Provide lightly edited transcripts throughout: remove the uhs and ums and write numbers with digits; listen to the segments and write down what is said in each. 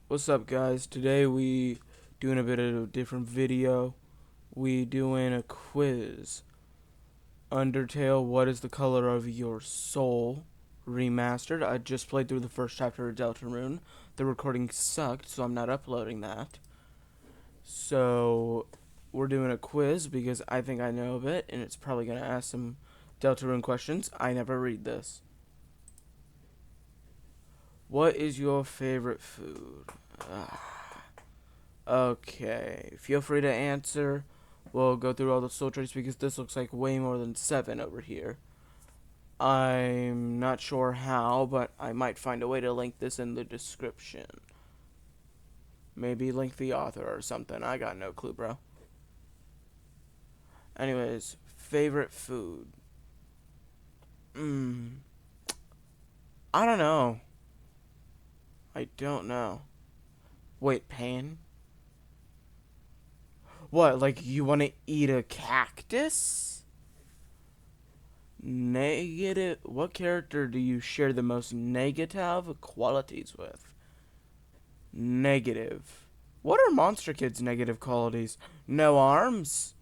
What's up, guys? Today we doing a bit of a different video. We doing a quiz. Undertale, what is the color of your soul? Remastered. I just played through the first chapter of Deltarune. The recording sucked, so I'm not uploading that. So we're doing a quiz because I think I know of it, and it's probably gonna ask some Deltarune questions. I never read this. What is your favorite food? Okay, feel free to answer. We'll go through all the soul traits because this looks like way more than 7 over here. I'm not sure how, but I might find a way to link this in the description. Maybe link the author or something. I got no clue, bro. Anyways, favorite food. I don't know. I don't know. Wait, pain? What, like you want to eat a cactus? Negative. What character do you share the most negative qualities with? Negative. What are Monster Kid's negative qualities? No arms?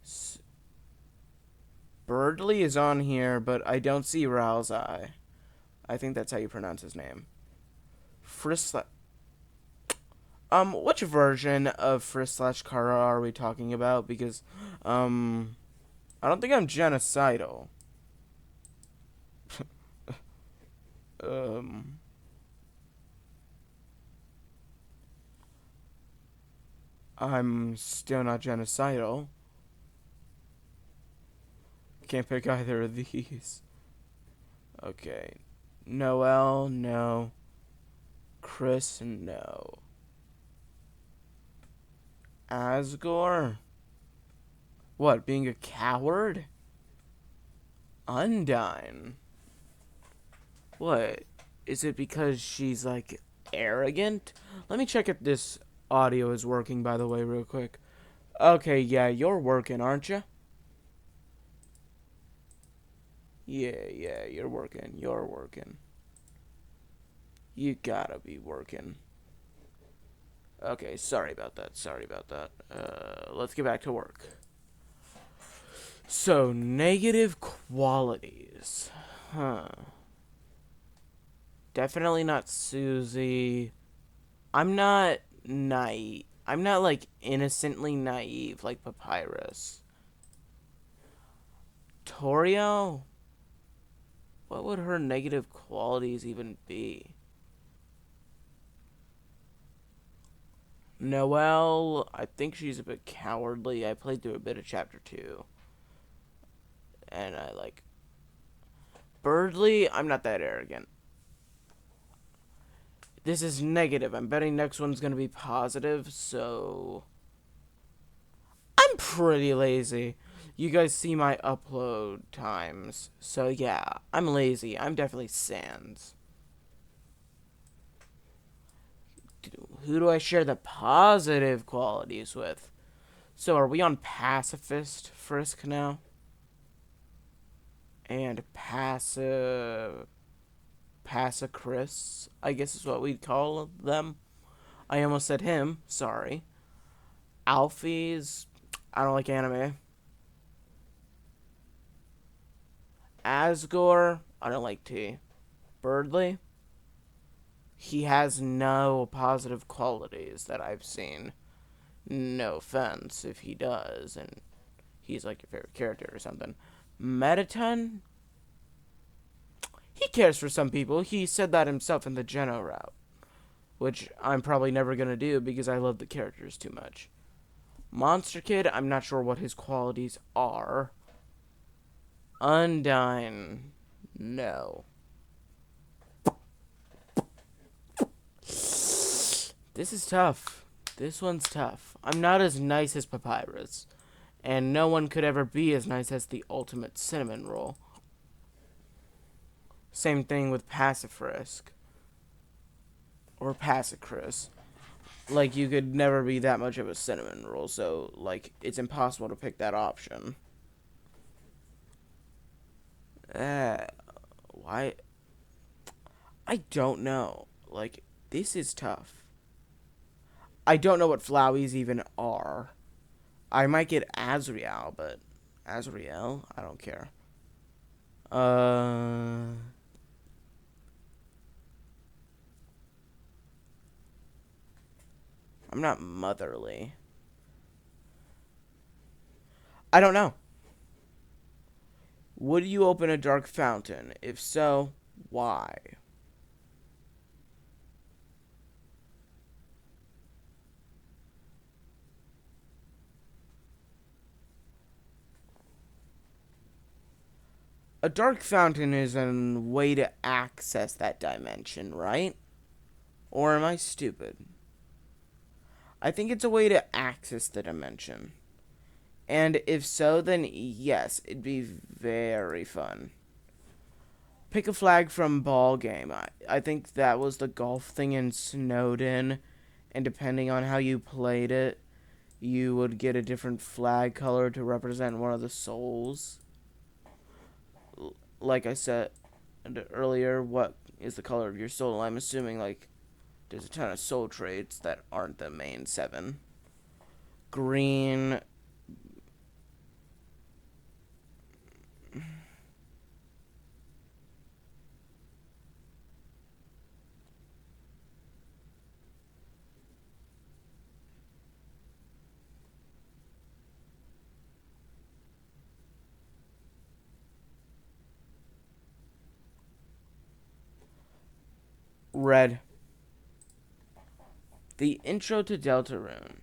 S Birdly is on here, but I don't see Raoul's eye. I think that's how you pronounce his name. Frisk. Which version of Frisk/Kara are we talking about? Because, I don't think I'm genocidal. Um, I'm still not genocidal. Can't pick either of these. Okay. Noel, no. Chris, no. Asgore? What, being a coward? Undyne? What? Is it because she's, like, arrogant? Let me check if this audio is working, by the way, real quick. Okay, yeah, you're working, aren't you? Yeah, you're working. You're working. You gotta be working. Okay, sorry about that. Sorry about that. Let's get back to work. So, negative qualities. Huh. Definitely not Susie. I'm not naive. I'm not, like, innocently naive like Papyrus. Torio? What would her negative qualities even be? Noelle, I think she's a bit cowardly. I played through a bit of chapter 2. And I like. Birdly, I'm not that arrogant. This is negative. I'm betting next one's gonna be positive, so. I'm pretty lazy. You guys see my upload times. So yeah, I'm lazy. I'm definitely Sans. Who do I share the positive qualities with? So are we on pacifist Frisk now? And Passacris, I guess is what we'd call them. I almost said him. Sorry. Alfie's. I don't like anime. Asgore. I don't like tea. Birdly. He has no positive qualities that I've seen. No offense if he does, and he's like your favorite character or something. Mettaton. He cares for some people. He said that himself in the Geno route, which I'm probably never gonna do because I love the characters too much. Monster Kid, I'm not sure what his qualities are. Undyne, no. This is tough. This one's tough. I'm not as nice as Papyrus, and no one could ever be as nice as the ultimate cinnamon roll. Same thing with Pacifrisk or Passacris. Like, you could never be that much of a cinnamon roll, so, like, it's impossible to pick that option. Why? I don't know. Like, this is tough. I don't know what Flowey's even are. I might get Azrael, but Azrael? I don't care. Uh, I'm not motherly. I don't know. Would you open a dark fountain? If so, why? A dark fountain is a way to access that dimension, right? Or am I stupid? I think it's a way to access the dimension. And if so, then yes, it'd be very fun. Pick a flag from ball game. I think that was the golf thing in Snowden. And depending on how you played it, you would get a different flag color to represent one of the souls. Like I said earlier, what is the color of your soul? I'm assuming, like, there's a ton of soul traits that aren't the main 7. Green. Red. The intro to Deltarune.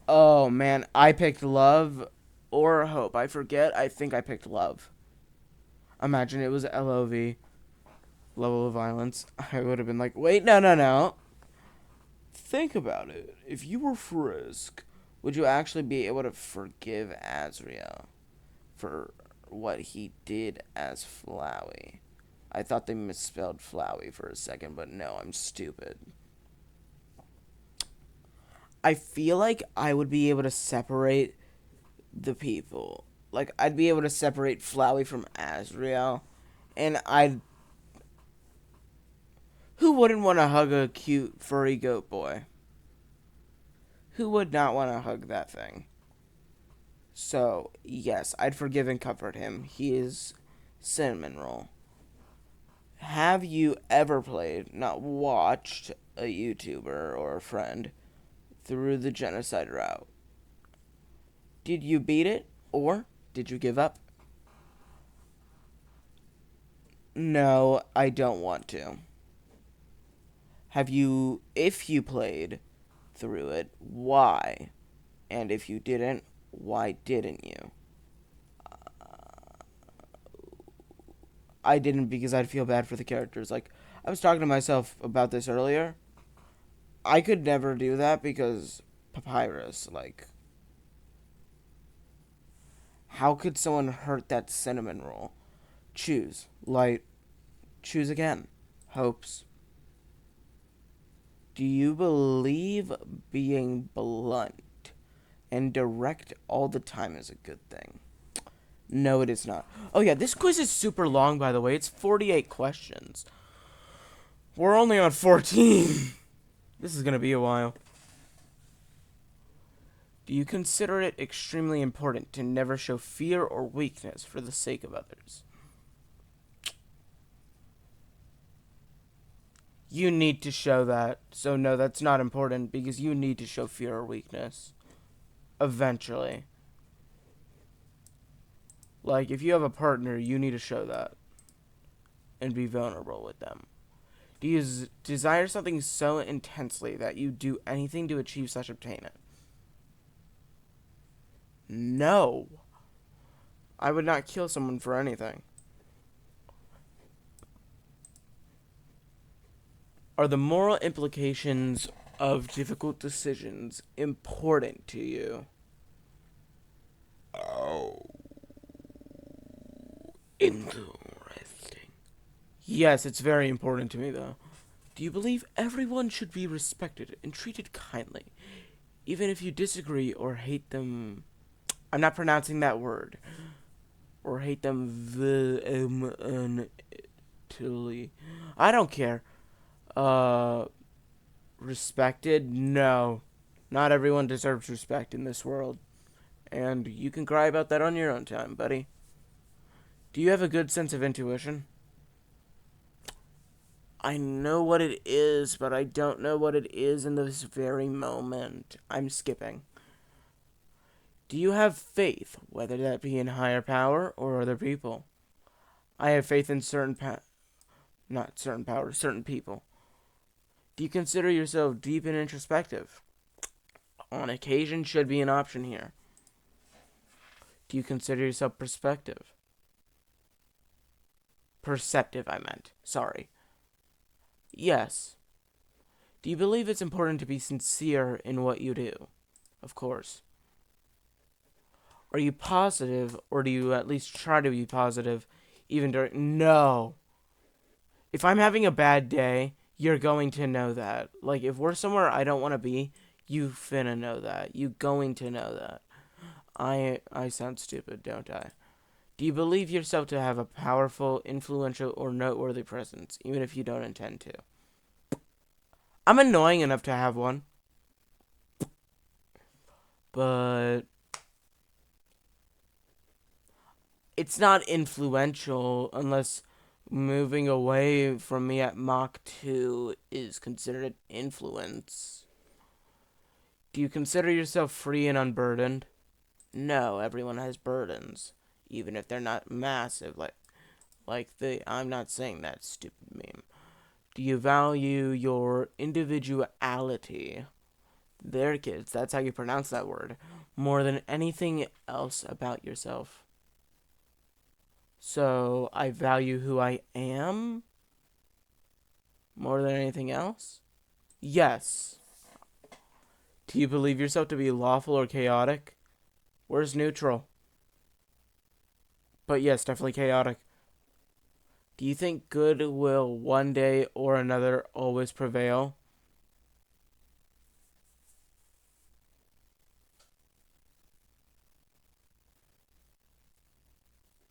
Oh man, I picked love or hope. I forget. I think I picked love. Imagine it was LOV, level of violence. I would have been like, wait, no, no, no. Think about it. If you were Frisk, would you actually be able to forgive Azrael for what he did as Flowey? I thought they misspelled Flowey for a second, but no, I'm stupid. I feel like I would be able to separate the people. Like, I'd be able to separate Flowey from Azrael, and I'd. Who wouldn't want to hug a cute furry goat boy? Who would not want to hug that thing? So, yes, I'd forgive and comfort him. He is cinnamon roll. Have you ever played, not watched, a YouTuber or a friend through the genocide route? Did you beat it, or did you give up? No, I don't want to. Have you, if you played through it, why? And if you didn't, why didn't you? I didn't because I'd feel bad for the characters. Like, I was talking to myself about this earlier. I could never do that because Papyrus, like, how could someone hurt that cinnamon roll? Choose. Light. Choose again. Hopes. Do you believe being blunt and direct all the time is a good thing? No, it is not. Oh, yeah, this quiz is super long, by the way. It's 48 questions. We're only on 14. This is going to be a while. Do you consider it extremely important to never show fear or weakness for the sake of others? You need to show that. So, no, that's not important because you need to show fear or weakness. Eventually. Like, if you have a partner, you need to show that. And be vulnerable with them. Do you desire something so intensely that you do anything to achieve such obtain it? No. I would not kill someone for anything. Are the moral implications of difficult decisions important to you? Oh. Interesting. Yes, it's very important to me, though. Do you believe everyone should be respected and treated kindly, even if you disagree or hate them? I'm not pronouncing that word. Or hate them vehemently. I don't care. Uh, respected? No. Not everyone deserves respect in this world. And you can cry about that on your own time, buddy. Do you have a good sense of intuition? I know what it is, but I don't know what it is in this very moment. I'm skipping. Do you have faith, whether that be in higher power or other people? I have faith in not certain powers, certain people. Do you consider yourself deep and introspective? On occasion should be an option here. Do you consider yourself perspective? Perceptive, I meant. Sorry. Yes. Do you believe it's important to be sincere in what you do? Of course. Are you positive, or do you at least try to be positive, even during... No. If I'm having a bad day, you're going to know that. Like, if we're somewhere I don't want to be, you finna know that. You going to know that. I sound stupid, don't I? Do you believe yourself to have a powerful, influential, or noteworthy presence, even if you don't intend to? I'm annoying enough to have one, but it's not influential unless moving away from me at Mach 2 is considered an influence. Do you consider yourself free and unburdened? No, everyone has burdens, even if they're not massive. I'm not saying that stupid meme. Do you value your individuality? There, kids, that's how you pronounce that word. More than anything else about yourself. So, I value who I am more than anything else? Yes. Do you believe yourself to be lawful or chaotic? Where's neutral? But yes, definitely chaotic. Do you think good will one day or another always prevail?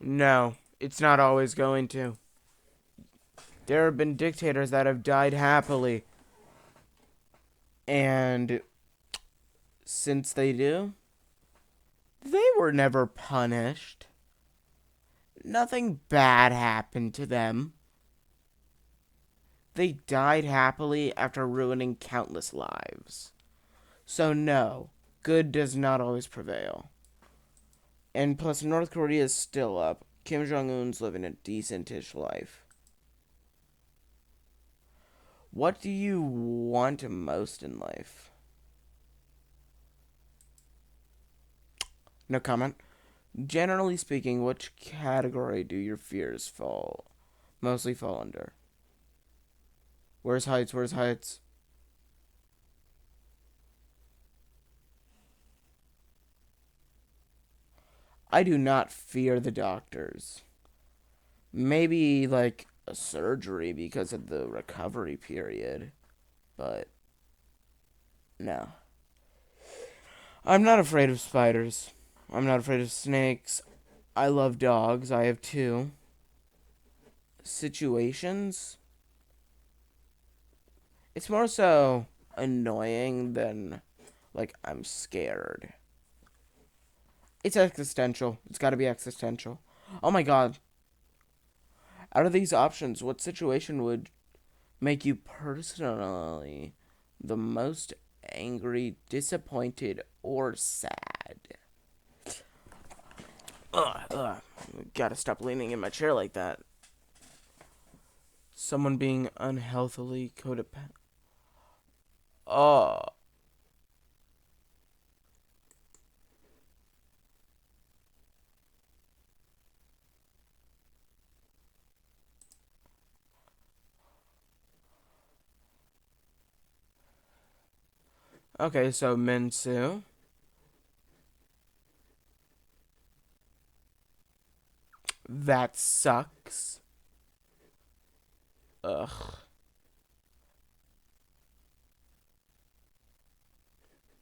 No, it's not always going to. There have been dictators that have died happily. And since they do, they were never punished. Nothing bad happened to them. They died happily after ruining countless lives. So, no, good does not always prevail. And plus, North Korea is still up. Kim Jong un's living a decentish life. What do you want most in life? No comment. Generally speaking, which category do your fears mostly fall under? Where's heights? Where's heights? I do not fear the doctors. Maybe like a surgery because of the recovery period, but no. I'm not afraid of spiders. I'm not afraid of snakes. I love dogs. I have two. Situations? It's more so annoying than like I'm scared. It's existential. It's got to be existential. Oh my god. Out of these options, what situation would make you personally the most angry, disappointed, or sad? Ugh. Gotta stop leaning in my chair like that. Someone being unhealthily codependent. Oh. Okay, so Minsu. That sucks. Ugh.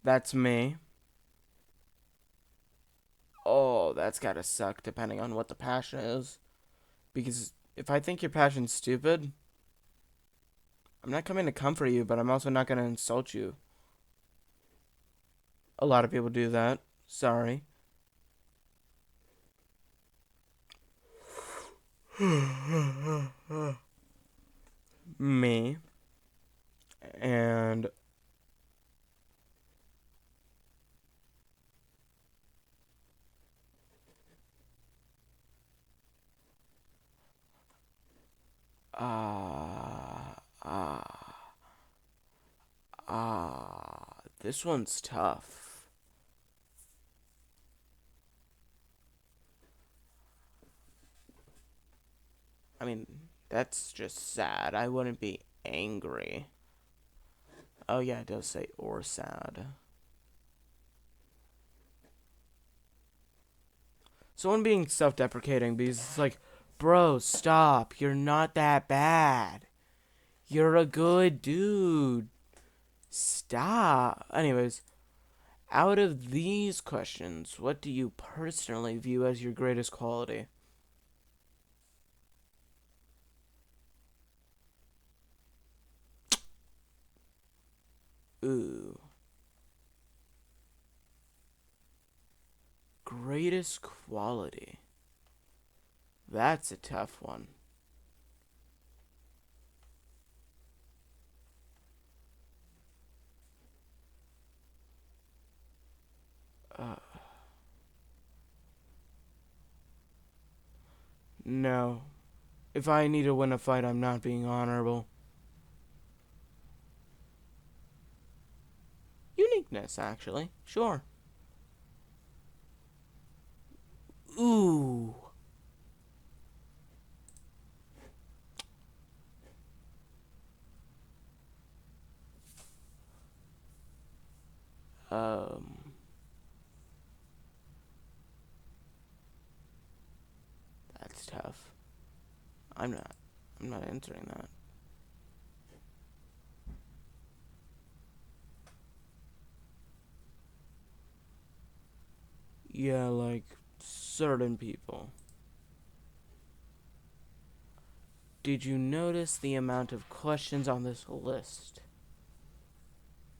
That's me. Oh, that's gotta suck depending on what the passion is. Because if I think your passion's stupid, I'm not coming to comfort you, but I'm also not going to insult you. A lot of people do that. Sorry. Me. And ah, this one's tough. I mean, that's just sad. I wouldn't be angry. Oh yeah, it does say or sad. Someone being self-deprecating because it's like, bro, stop. You're not that bad. You're a good dude. Stop. Anyways, out of these questions, what do you personally view as your greatest quality? Ooh. Greatest quality. That's a tough one. Uh, no. If I need to win a fight, I'm not being honorable. Uniqueness, actually. Sure. Ooh. Um. That's tough. I'm not. I'm not answering that. Yeah, like certain people. Did you notice the amount of questions on this list?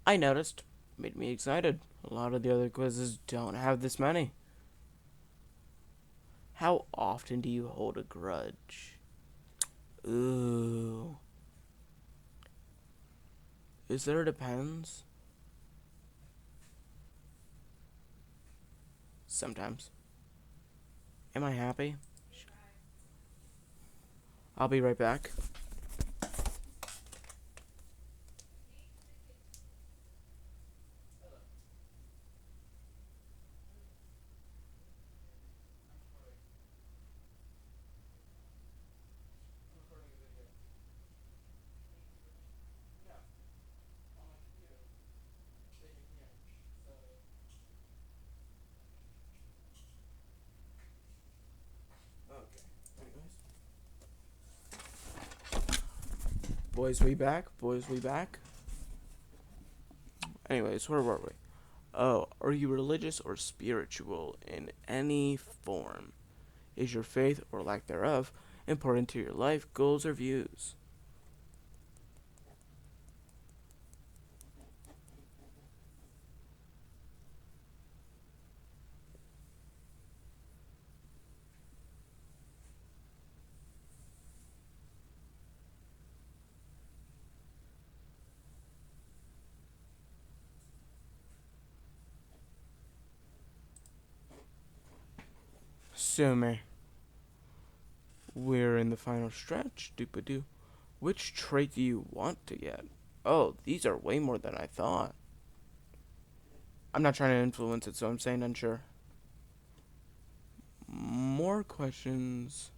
I noticed. Made me excited. A lot of the other quizzes don't have this many. How often do you hold a grudge? Ooh. Is there a depends? Sometimes. Am I happy? I'll be right back. Boys, we back? Boys, we back? Anyways, where were we? Oh, are you religious or spiritual in any form? Is your faith, or lack thereof, important to your life, goals, or views? Sue me. We're in the final stretch. Doop-a-doo. Which trait do you want to get? Oh, these are way more than I thought. I'm not trying to influence it, so I'm saying unsure. More questions.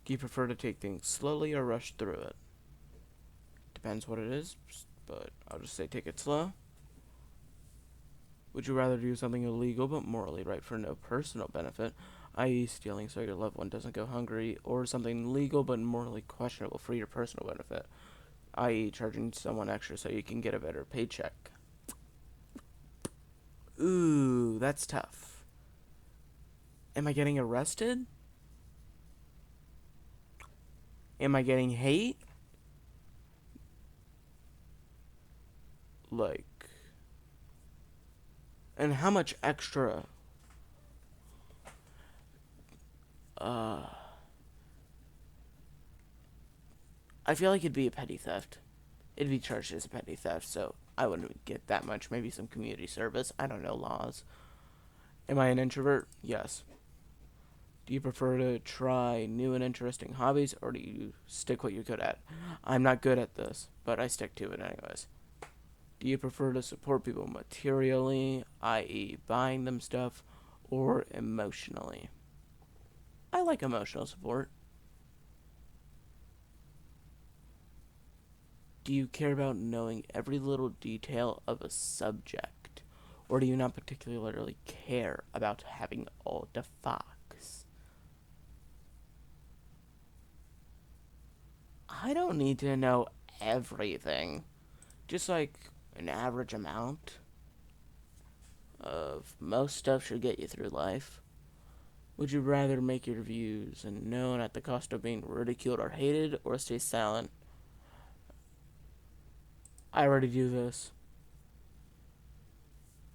Do you prefer to take things slowly or rush through it? Depends what it is, but I'll just say take it slow. Would you rather do something illegal but morally right for no personal benefit, i.e., stealing so your loved one doesn't go hungry, or something legal but morally questionable for your personal benefit, i.e., charging someone extra so you can get a better paycheck? Ooh, that's tough. Am I getting arrested? Am I getting hate? Like, and how much extra? Uh, I feel like it'd be a petty theft. It'd be charged as a petty theft, so I wouldn't get that much. Maybe some community service. I don't know laws. Am I an introvert? Yes. Do you prefer to try new and interesting hobbies, or do you stick what you're good at? I'm not good at this, but I stick to it anyways. Do you prefer to support people materially, i.e., buying them stuff, or emotionally? I like emotional support. Do you care about knowing every little detail of a subject, or do you not particularly care about having all the facts? I don't need to know everything, just like an average amount of most stuff should get you through life. Would you rather make your views known at the cost of being ridiculed or hated, or stay silent? I already do this.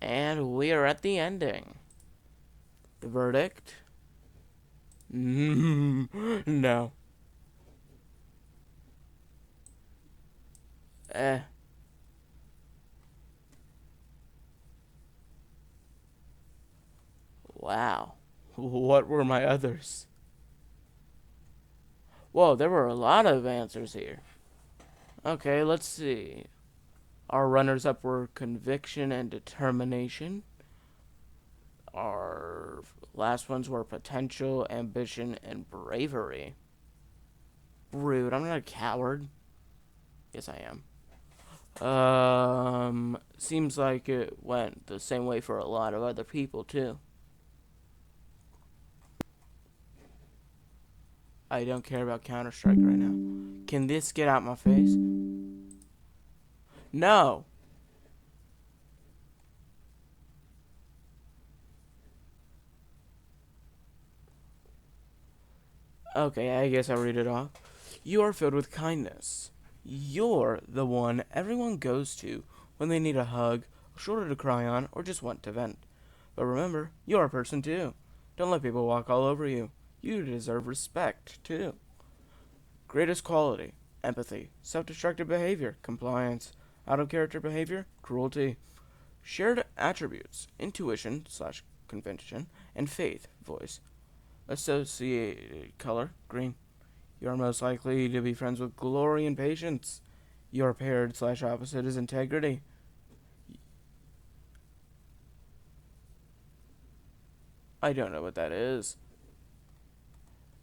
And we are at the ending. The verdict? No. Eh. Wow. What were my others? Whoa, there were a lot of answers here. Okay, let's see. Our runners up were conviction and determination. Our last ones were potential, ambition, and bravery. Rude. I'm not a coward. Yes, I am. Seems like it went the same way for a lot of other people, too. I don't care about Counter-Strike right now. Can this get out my face? No! Okay, I guess I'll read it off. You are filled with kindness. You're the one everyone goes to when they need a hug, a shoulder to cry on, or just want to vent. But remember, you're a person too. Don't let people walk all over you. You deserve respect too. Greatest quality: empathy, self-destructive behavior, compliance, out of character behavior, cruelty. Shared attributes: intuition slash convention, and faith, voice. Associated color: green. You are most likely to be friends with glory and patience. Your paired slash opposite is integrity. I don't know what that is,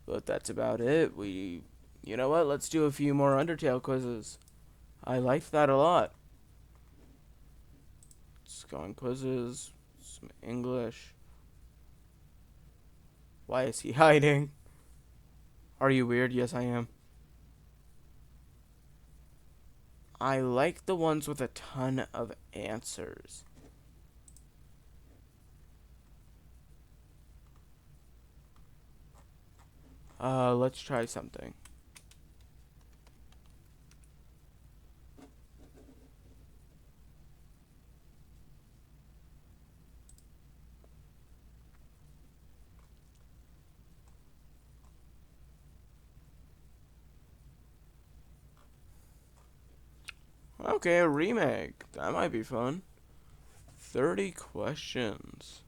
but that's about it. You know what? Let's do a few more Undertale quizzes. I like that a lot. Let's go on quizzes, some English. Why is he hiding? Are you weird? Yes, I am. I like the ones with a ton of answers. Let's try something. Okay, a remake. That might be fun. 30 questions.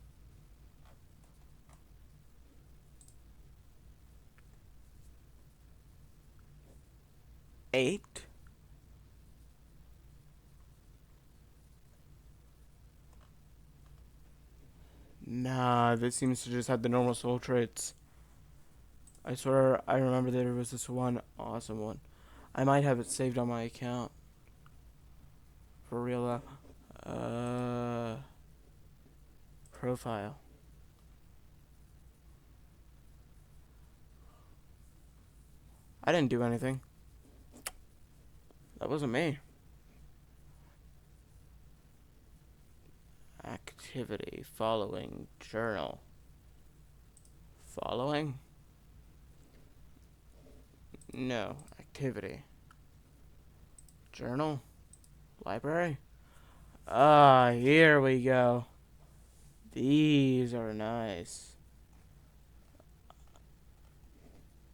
8? Nah, this seems to just have the normal soul traits. I swear I remember there was this one awesome one. I might have it saved on my account. For real though. Profile. I didn't do anything. That wasn't me. Activity. Following. Journal. Following? No. Activity. Journal. Library. Ah, here we go. These are nice.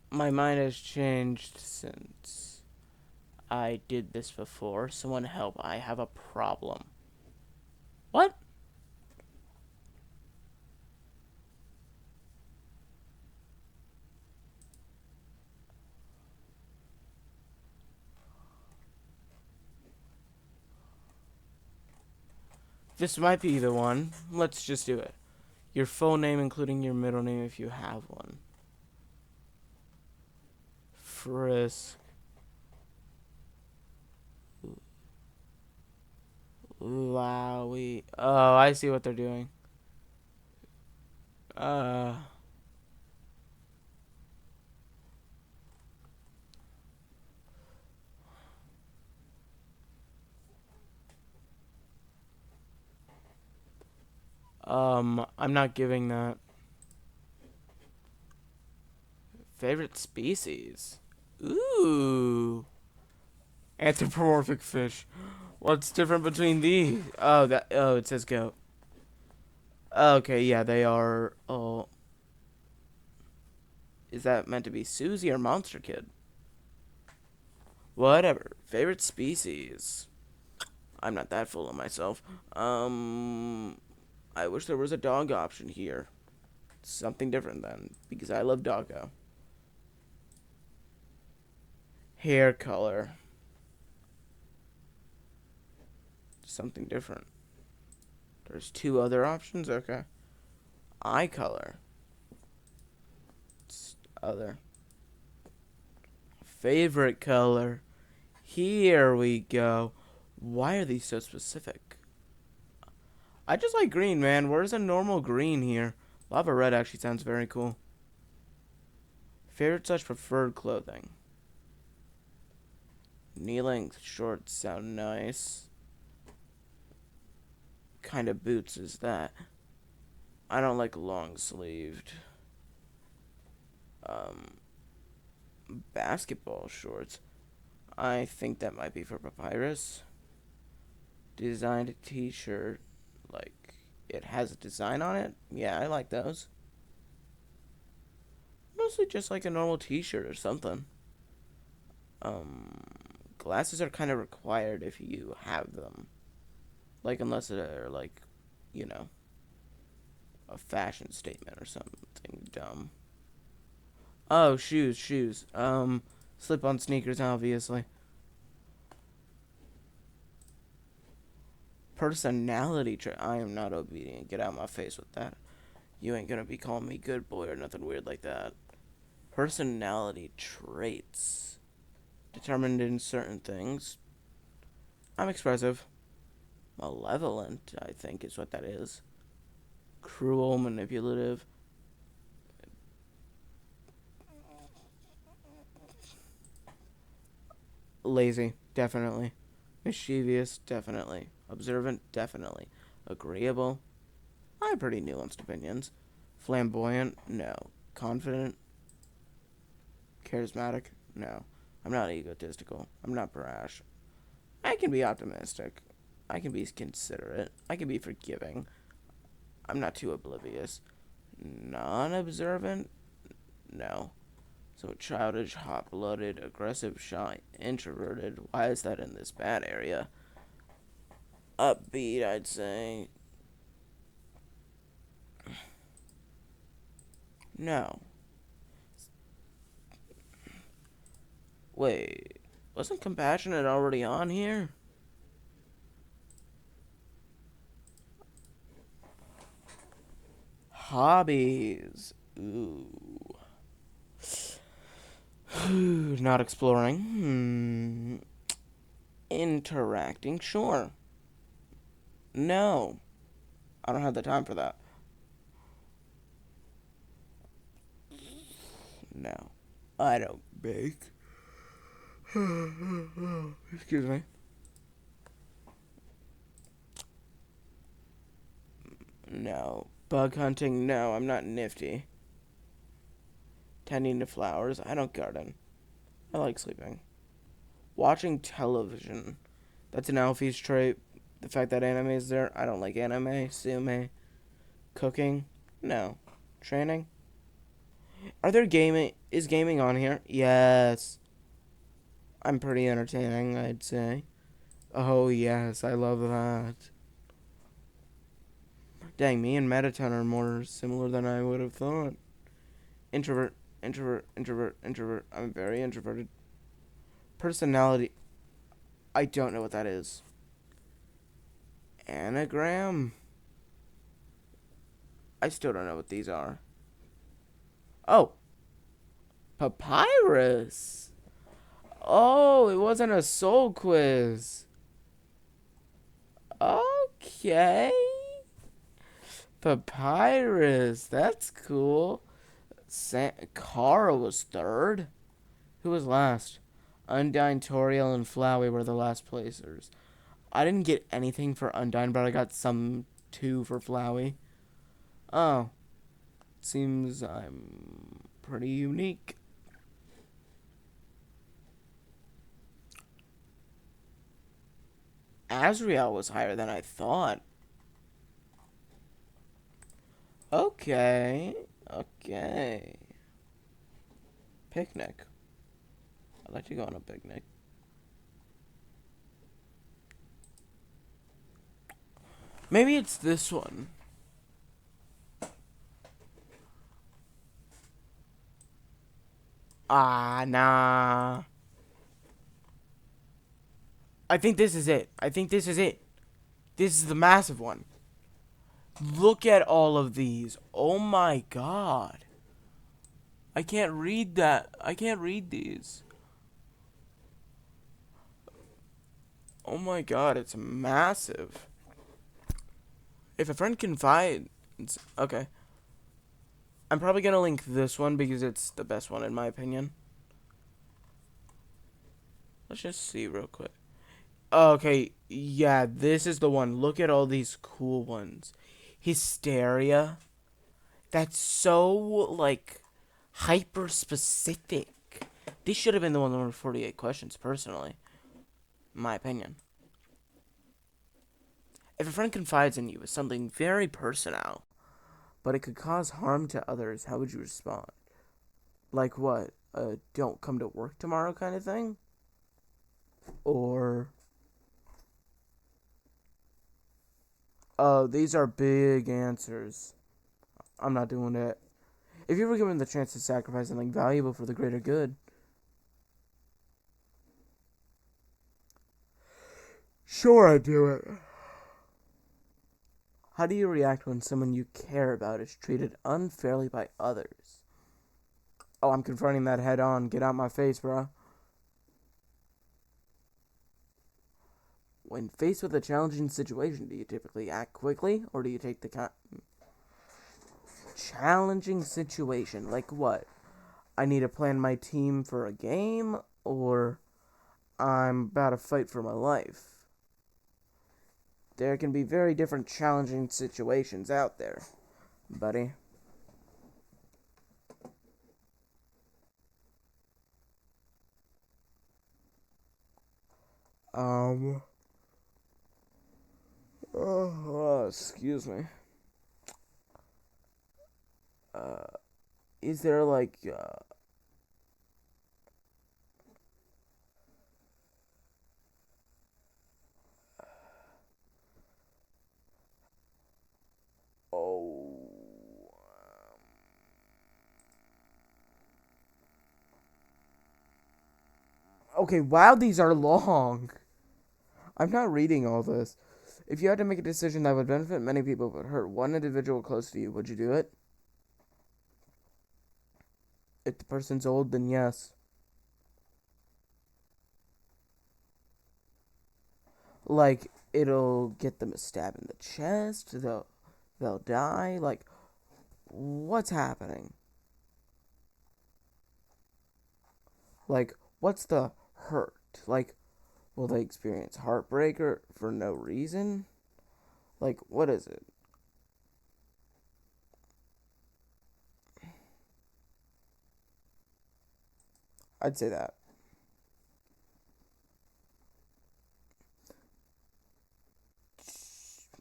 My mind has changed since I did this before. Someone help. I have a problem. What? This might be the one. Let's just do it. Your full name, including your middle name if you have one. Frisk. Lowy. Oh, I see what they're doing. Uh. I'm not giving that. Favorite species? Ooh. Anthropomorphic fish. What's different between these? Oh, that. Oh, it says goat. Okay, yeah, they are. Oh, is that meant to be Susie or Monster Kid? Whatever. Favorite species? I'm not that full of myself. I wish there was a dog option here. Something different then, because I love doggo. Hair color. Something different. There's two other options? Okay. Eye color. It's other. Favorite color. Here we go. Why are these so specific? I just like green, man. Where's a normal green here? Lava red actually sounds very cool. Favorite / preferred clothing. Knee-length shorts sound nice. Kind of boots is that? I don't like long-sleeved. Basketball shorts. I think that might be for Papyrus. Designed t-shirt. Like, it has a design on it? Yeah, I like those. Mostly just like a normal t-shirt or something. Glasses are kind of required if you have them. Like, unless they're, like, you know, a fashion statement or something dumb. Oh, shoes. Slip-on sneakers, obviously. Personality trait. I am not obedient. Get out of my face with that. You ain't gonna be calling me good boy or nothing weird like that. Personality traits. Determined in certain things. I'm expressive. Malevolent, I think, is what that is. Cruel, manipulative. Lazy, definitely. Mischievous, definitely. Observant, definitely. Agreeable. I have pretty nuanced opinions. Flamboyant, no. Confident, charismatic, no. I'm not egotistical. I'm not brash. I can be optimistic. I can be considerate. I can be forgiving. I'm not too oblivious. Non-observant, no. So childish, hot-blooded, aggressive, shy, introverted. Why is that in this bad area? Upbeat, I'd say. No. Wait. Wasn't compassionate already on here? Hobbies. Ooh. Not exploring. Interacting. Sure. No. I don't have the time for that. No. I don't bake. Excuse me. No. Bug hunting? No, I'm not nifty. Tending to flowers? I don't garden. I like sleeping. Watching television. That's an Alfie's trait. The fact that anime is there. I don't like anime. Sume. Cooking. No. Training. Are there gaming? Is gaming on here? Yes. I'm pretty entertaining, I'd say. Oh, yes. I love that. Dang, me and Mettaton are more similar than I would have thought. Introvert. Introvert. Introvert. Introvert. I'm very introverted. Personality. I don't know what that is. Anagram. I still don't know what these are. Oh, papyrus. Oh, it wasn't a soul quiz. Okay. Papyrus. That's cool. Carl was third. Who was last? Undyne, Toriel, and Flowey were the last placers. I didn't get anything for Undyne, but I got some two for Flowey. Oh, seems I'm pretty unique. Azrael was higher than I thought. Okay. Okay. Picnic. I'd like to go on a picnic. Maybe it's this one. Ah, nah. I think this is it. I think this is it. This is the massive one. Look at all of these. Oh my god. I can't read that. I can't read these. Oh my god, it's massive. If a friend confides... Okay. I'm probably gonna link this one because it's the best one in my opinion. Let's just see real quick. Okay, yeah, this is the one. Look at all these cool ones. Hysteria. That's so, like, hyper specific. This should have been the one with 48 questions, personally. In my opinion. If a friend confides in you with something very personal, but it could cause harm to others, how would you respond? Like what? Don't come to work tomorrow kind of thing? Or, oh, these are big answers. I'm not doing it. If you were given the chance to sacrifice something valuable for the greater good, sure, I'd do it. How do you react when someone you care about is treated unfairly by others? Oh, I'm confronting that head on. Get out my face, bro. When faced with a challenging situation, do you typically act quickly or do you take the challenging situation? Like what? I need to plan my team for a game or I'm about to fight for my life. There can be very different challenging situations out there, buddy. Um, excuse me. Uh, is there like, oh, okay, wow, these are long. I'm not reading all this. If you had to make a decision that would benefit many people but hurt one individual close to you, would you do it? If the person's old, then yes. Like, it'll get them a stab in the chest, they'll die. Like, what's happening? Like, what's the hurt? Like, will they experience heartbreak or for no reason? Like, what is it? I'd say that.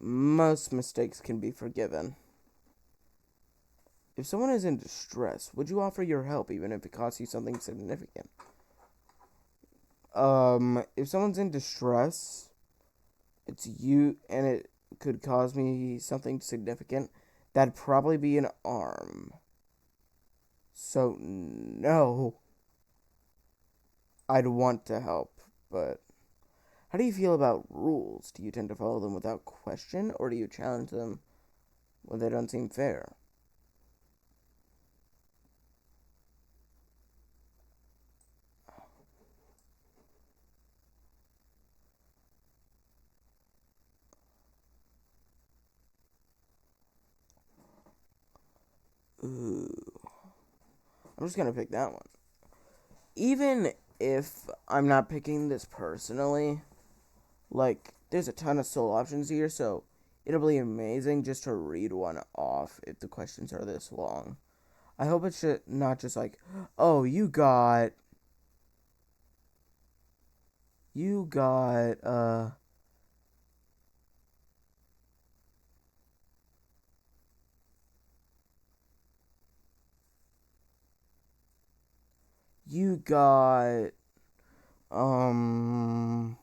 most mistakes can be forgiven. If someone is in distress, would you offer your help even if it costs you something significant? If someone's in distress, it's you, and it could cause me something significant, that'd probably be an arm. So, no, I'd want to help, but how do you feel about rules? Do you tend to follow them without question, or do you challenge them when they don't seem fair? Ooh, I'm just gonna pick that one. Even if I'm not picking this personally, like, there's a ton of soul options here, so it'll be amazing just to read one off if the questions are this long. I hope it's not just like, oh, you got, you got, um,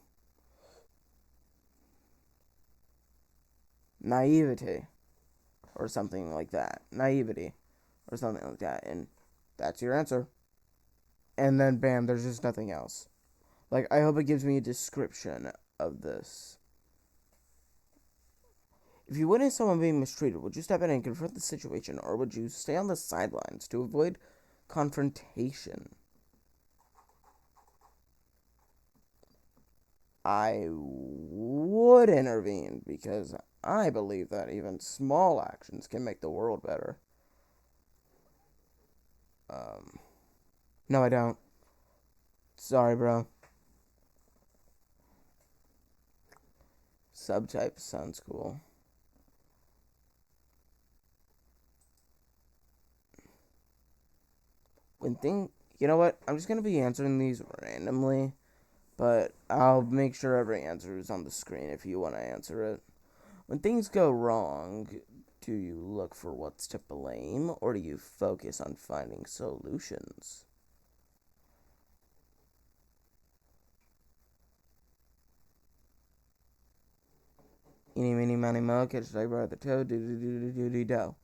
naivety, or something like that. Naivety, or something like that, and that's your answer. And then, bam, there's just nothing else. Like, I hope it gives me a description of this. If you witness someone being mistreated, would you step in and confront the situation, or would you stay on the sidelines to avoid confrontation? I would intervene because I believe that even small actions can make the world better. Um, no, I don't. Sorry, bro. Subtype sounds cool. You know what? I'm just gonna be answering these randomly, but I'll make sure every answer is on the screen if you want to answer it. When things go wrong, do you look for what's to blame, or do you focus on finding solutions? Eeny, meeny, miny, mo, catch the tiger by the toe, do do do do do do do.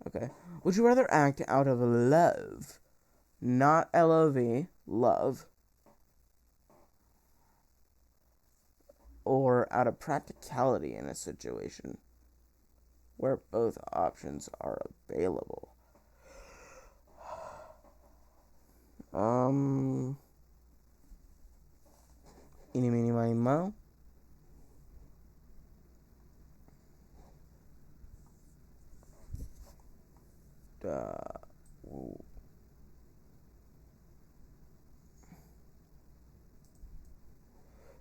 Okay. Would you rather act out of love, not LOV, love, or out of practicality in a situation where both options are available? Um, Eeny, meeny, miny, mo.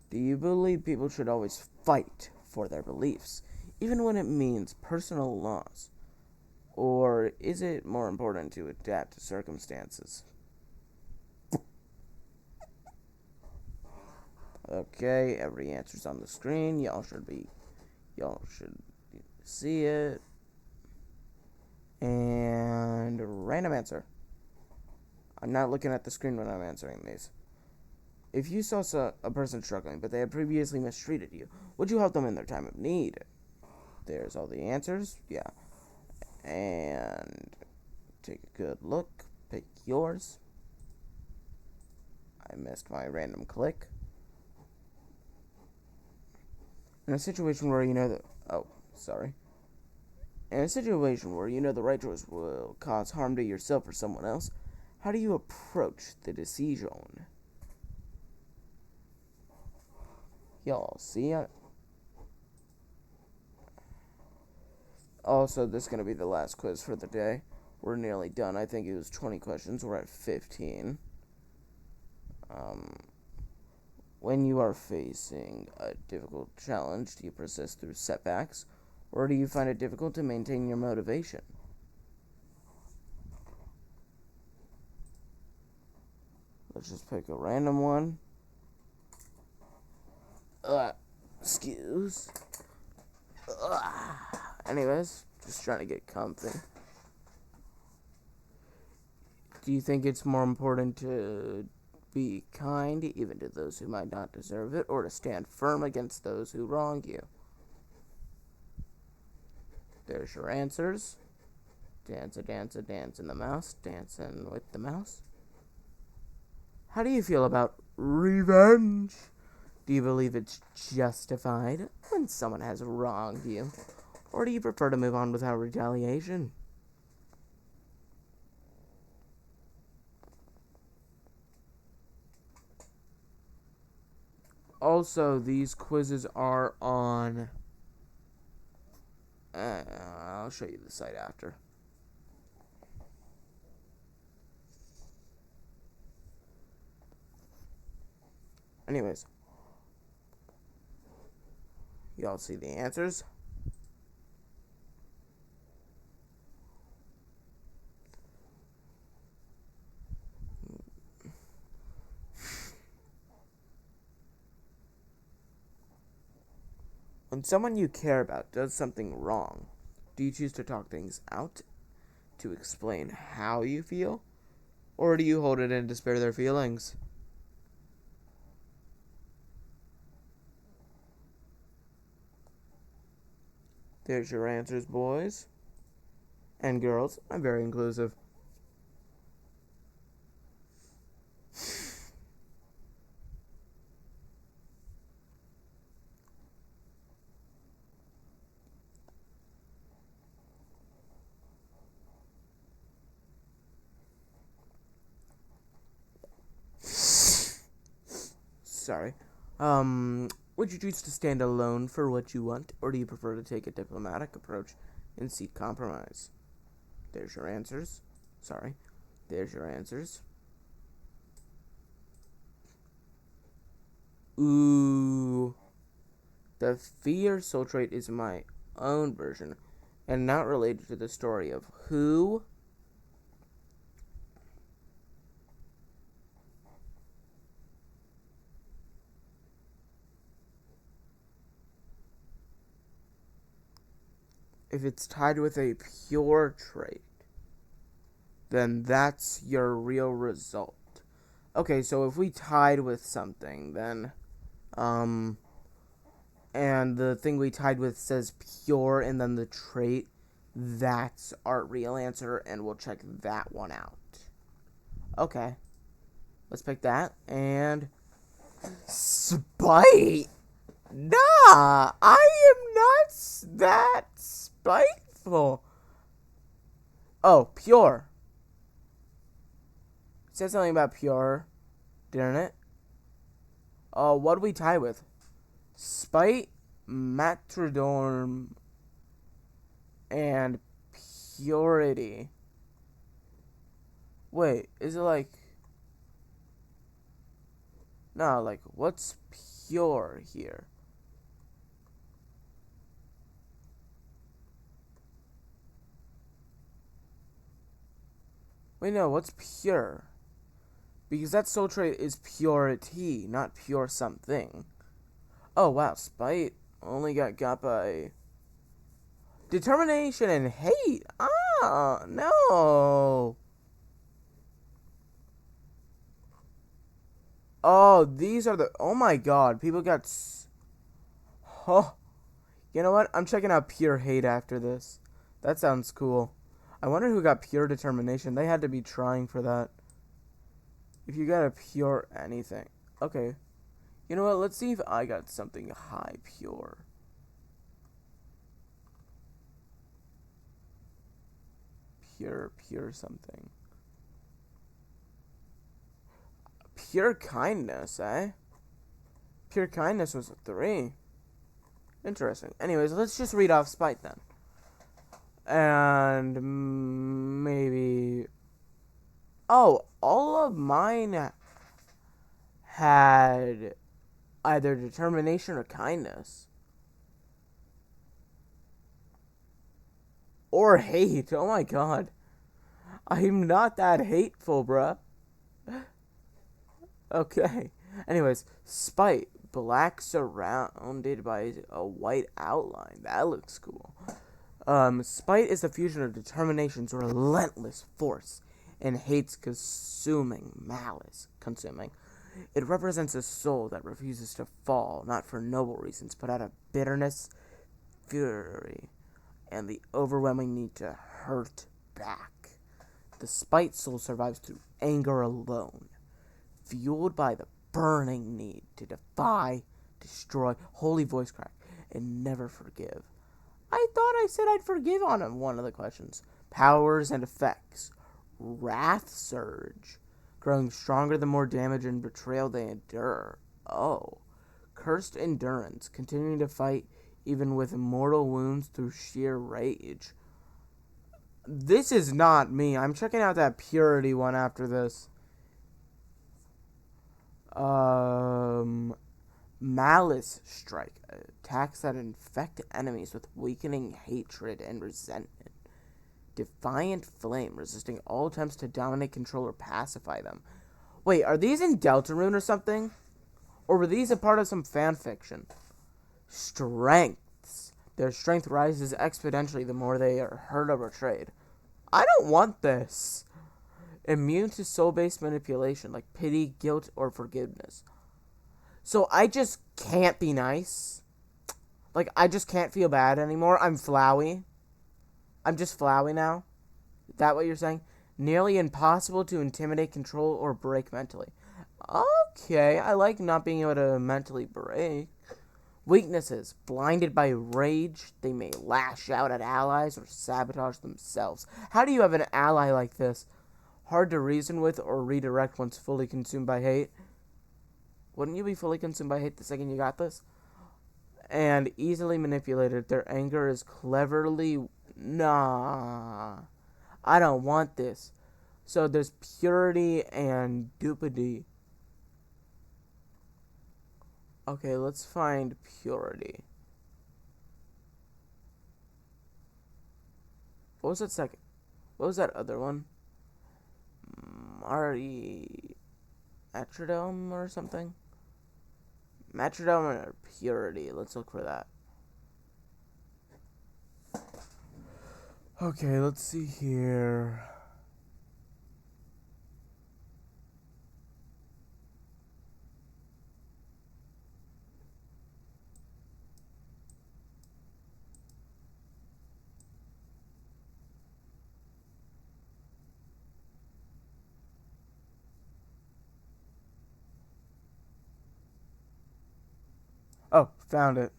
Do you believe people should always fight for their beliefs, even when it means personal loss? Or is it more important to adapt to circumstances? Okay, every answer's on the screen. Y'all should see it. And random answer. I'm not looking at the screen when I'm answering these. If you saw a person struggling, but they had previously mistreated you, would you help them in their time of need? There's all the answers. Yeah. And take a good look. Pick yours. I missed my random click. In a situation where you know that... Oh, sorry. In a situation where you know the right choice will cause harm to yourself or someone else, how do you approach the decision? Y'all see it? Also, this is going to be the last quiz for the day. We're nearly done. I think it was 20 questions. We're at 15. When you are facing a difficult challenge, do you persist through setbacks, or do you find it difficult to maintain your motivation? Let's just pick a random one. shoes. Ugh. Anyways, just trying to get comfy. Do you think it's more important to be kind even to those who might not deserve it, or to stand firm against those who wrong you? There's your answers. Dance a dance a dance in the mouse, dancing with the mouse. How do you feel about revenge? Do you believe it's justified when someone has wronged you? Or do you prefer to move on without retaliation? Also, these quizzes are on... I'll show you the site after. Anyways. Y'all see the answers? When someone you care about does something wrong, do you choose to talk things out to explain how you feel? Or do you hold it in to spare their feelings? There's your answers, boys. And girls, I'm very inclusive. Sorry. Would you choose to stand alone for what you want, or do you prefer to take a diplomatic approach and seek compromise? There's your answers. Sorry. There's your answers. Ooh. The fear soul trait is my own version and not related to the story of who. If it's tied with a pure trait, then that's your real result. Okay, so if we tied with something, then, and the thing we tied with says pure and then the trait, that's our real answer, and we'll check that one out. Okay. Let's pick that, and... Spite! Nah, I am not that spiteful. Oh, pure. It said something about pure, didn't it? What do we tie with? Spite, matrodorm, and purity. Wait, is it like... No, like, what's pure here? Wait, no, what's pure? Because that soul trait is purity, not pure something. Oh, wow, spite only got by... Determination and hate! Ah, no! Oh, these are the... Oh my god, people got... Oh, you know what? I'm checking out pure hate after this. That sounds cool. I wonder who got pure determination. They had to be trying for that. If you got a pure anything. Okay. You know what? Let's see if I got something high pure. Pure something. Pure kindness, eh? Pure kindness was a 3. Interesting. Anyways, let's just read off spite then. And maybe... Oh, all of mine had either determination or kindness. Or hate. Oh my god. I'm not that hateful, bruh. Okay. Anyways, spite. black surrounded by a white outline. That looks cool. Spite is the fusion of determination's relentless force and hate's consuming malice. It represents a soul that refuses to fall, not for noble reasons, but out of bitterness, fury, and the overwhelming need to hurt back. The spite soul survives through anger alone, fueled by the burning need to defy, destroy, holy voice crack, and never forgive. I thought I said I'd forgive on one of the questions. Powers and effects. Wrath surge. Growing stronger the more damage and betrayal they endure. Oh. Cursed endurance. Continuing to fight even with mortal wounds through sheer rage. This is not me. I'm checking out that purity one after this. Malice strike. Attacks that infect enemies with weakening hatred and resentment. Defiant flame, resisting all attempts to dominate, control, or pacify them. Wait, are these in Deltarune or something? Or were these a part of some fan fiction? Strengths. Their strength rises exponentially the more they are hurt or betrayed. I don't want this. Immune to soul-based manipulation, like pity, guilt, or forgiveness. So I just can't be nice? Like, I just can't feel bad anymore? I'm flowy? I'm just flowy now? Is that what you're saying? Nearly impossible to intimidate, control, or break mentally. Okay, I like not being able to mentally break. Weaknesses. Blinded by rage, they may lash out at allies or sabotage themselves. How do you have an ally like this? Hard to reason with or redirect once fully consumed by hate. Wouldn't you be fully consumed by hate the second you got this? And easily manipulated. Their anger is cleverly... Nah. I don't want this. So there's purity and dupity. Okay, let's find purity. What was that second? What was that other one? Metrodome or something? Metrodome or purity. Let's look for that. Okay, let's see here. Oh, found it.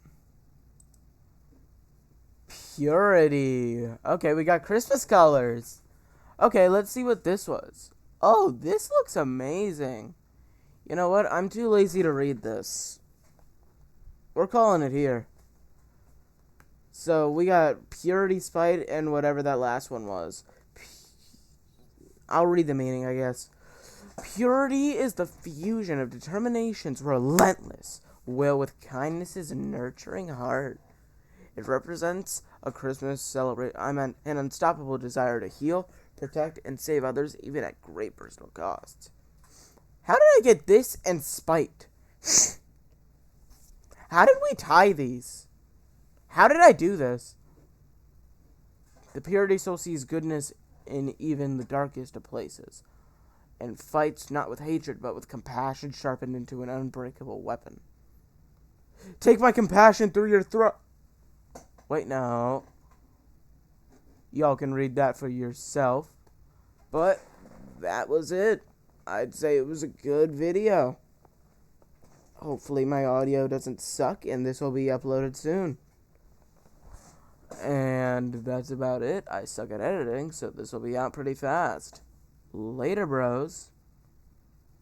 Purity. Okay, we got Christmas colors. Okay, let's see what this was. Oh, this looks amazing. You know what? I'm too lazy to read this. We're calling it here. So, we got Purity Spite and whatever that last one was. I'll read the meaning, I guess. Purity is the fusion of determination's relentless will with kindness's nurturing heart. It represents a Christmas an unstoppable desire to heal, protect, and save others, even at great personal costs. How did I get this and spite? How did we tie these? How did I do this? The purity soul sees goodness in even the darkest of places, and fights not with hatred, but with compassion sharpened into an unbreakable weapon. Take my compassion through your throat. Wait, no. Y'all can read that for yourself. But that was it. I'd say it was a good video. Hopefully my audio doesn't suck and this will be uploaded soon. And that's about it. I suck at editing, so this will be out pretty fast. Later, bros.